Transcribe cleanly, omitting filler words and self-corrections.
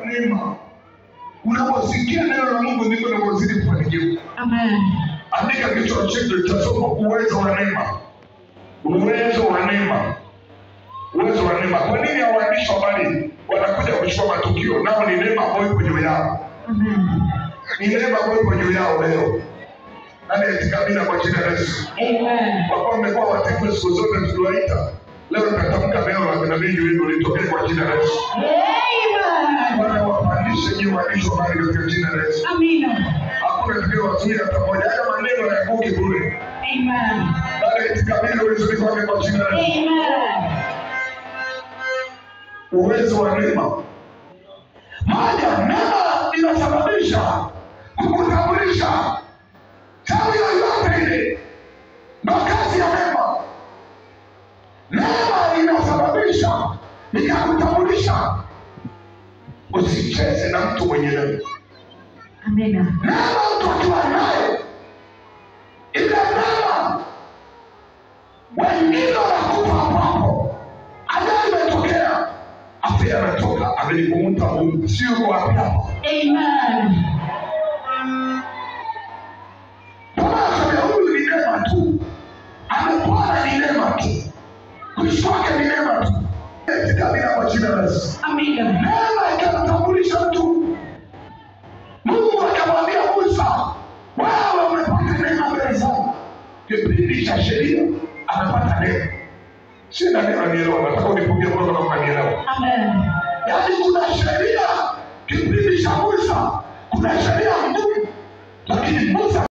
Neema. Unaposikia neno la Mungu ndiko unazidi kufanikiwa. Amen. Andika kichwa chetu cha somo, uwezo wa neema. Uwezo wa neema. Uwezo wa neema. Kwa nini waandishi wa habari wanakuja kuchukua matukio? Nao ni neema ambayo ipo juu yao. Amen. Ni neema ambayo ipo juu yao leo. Nani atikabila kwa jina la Yesu? Amen. Kwa kuwa mmekuwa watifu siku zote tuliwaita. Leo nitatamka neno la nabii wenu litokee kwa jina la Yesu. Amen. Bwana wapandishe juu waandishi wa habari katika jina la Yesu. Amina. Hakuna tutakayewazuia hata moja. Haya maneno yaanguke bure. Amen. Nani atikabila uwezo wake kwa jina la Yesu? Amen. Uwezo wa neema. Moja, neema inasababisha kukutambulisha. Tawi yoyote ile na kazi ya neema. Neema inasababisha ikakutambulisha. Usicheze na mtu mwenye neema. Amina. Neema mtu akiwa naye, ile neema wengine wanakupa hapo. Adamu imetokea, afya ametoka, amelipumuta Mungu, sio kwa hapo. Amen. Huyu ni neema tu. Amepona ni neema tu. Kuishi kwake ni neema tu. Kabila kwa jina la Yesu. Amina. Neema ikamtambulisha mtu. Mungu akamwambia Musa, wewe umepata neema mbele zangu. Kipindi cha sheria amepata neema. Sina neema nielewa, nataka unipungie mkono kama unanielewa. Amen. Yaani kuna sheria kipindi cha Musa, kuna sheria ngumu. Lakini Musa